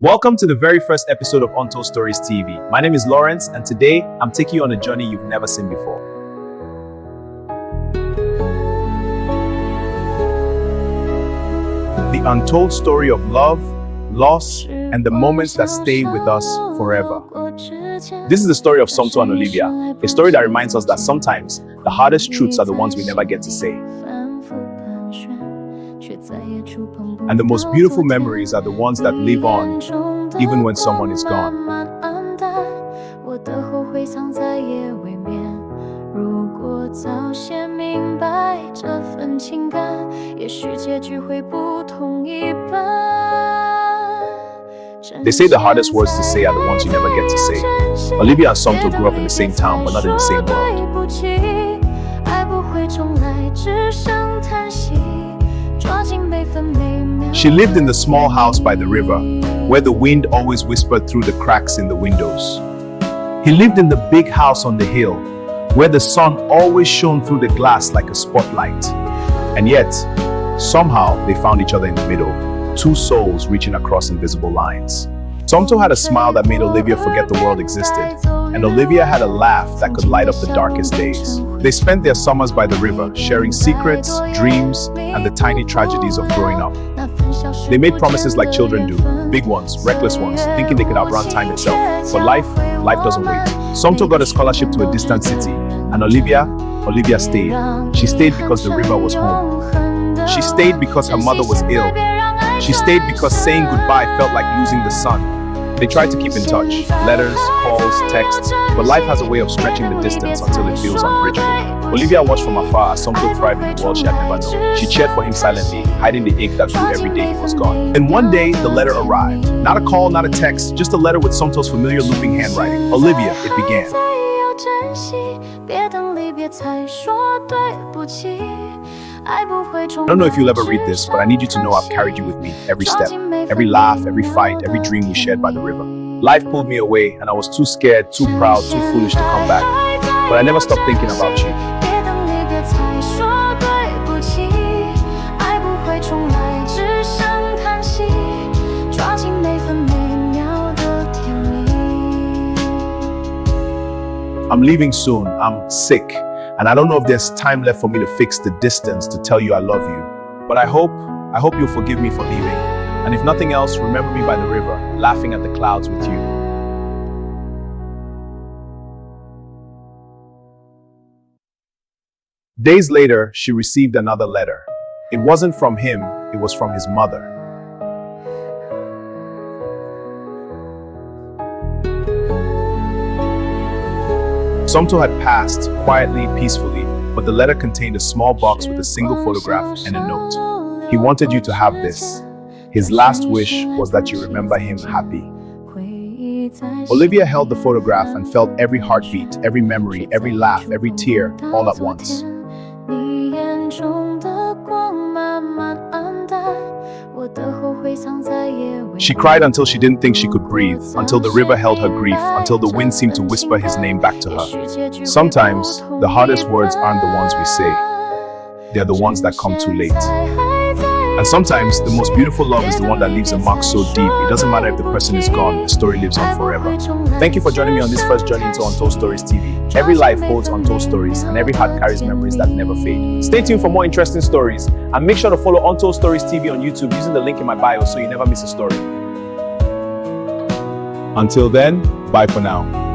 Welcome to the very first episode of Untold Stories TV. My name is Lawrence, and today I'm taking you on a journey you've never seen before. The untold story of love, loss, and the moments that stay with us forever. This is the story of Somto and Olivia, a story that reminds us that sometimes the hardest truths are the ones we never get to say. And the most beautiful memories are the ones that live on, even when someone is gone. They say the hardest words to say are the ones you never get to say. Olivia and Somto grew up in the same town, but not in the same world. She lived in the small house by the river, where the wind always whispered through the cracks in the windows. He lived in the big house on the hill, where the sun always shone through the glass like a spotlight. And yet, somehow they found each other in the middle, two souls reaching across invisible lines. Somto had a smile that made Olivia forget the world existed, and Olivia had a laugh that could light up the darkest days. They spent their summers by the river, sharing secrets, dreams, and the tiny tragedies of growing up. They made promises like children do, big ones, reckless ones, thinking they could outrun time itself. But life doesn't wait. Somto got a scholarship to a distant city, and Olivia stayed. She stayed because the river was home. She stayed because her mother was ill. She stayed because saying goodbye felt like losing the sun. They tried to keep in touch, letters, calls, texts, but life has a way of stretching the distance until it feels unbridgeable. Olivia watched from afar as Somto thrived in a world she had never known. She cheered for him silently, hiding the ache that grew every day he was gone. Then one day, the letter arrived. Not a call, not a text, just a letter with Somto's familiar looping handwriting. Olivia, it began. I don't know if you'll ever read this, but I need you to know I've carried you with me every step, every laugh, every fight, every dream we shared by the river. Life pulled me away, and I was too scared, too proud, too foolish to come back. But I never stopped thinking about you. I'm leaving soon. I'm sick. And I don't know if there's time left for me to fix the distance to tell you I love you. But I hope you'll forgive me for leaving. And if nothing else, remember me by the river, laughing at the clouds with you. Days later, she received another letter. It wasn't from him, it was from his mother. Somto had passed, quietly, peacefully, but the letter contained a small box with a single photograph and a note. He wanted you to have this. His last wish was that you remember him happy. Olivia held the photograph and felt every heartbeat, every memory, every laugh, every tear, all at once. She cried until she didn't think she could breathe, until the river held her grief, until the wind seemed to whisper his name back to her. Sometimes, the hardest words aren't the ones we say. They're the ones that come too late. And sometimes, the most beautiful love is the one that leaves a mark so deep, it doesn't matter if the person is gone, the story lives on forever. Thank you for joining me on this first journey into Untold Stories TV. Every life holds untold stories, and every heart carries memories that never fade. Stay tuned for more interesting stories, and make sure to follow Untold Stories TV on YouTube using the link in my bio so you never miss a story. Until then, bye for now.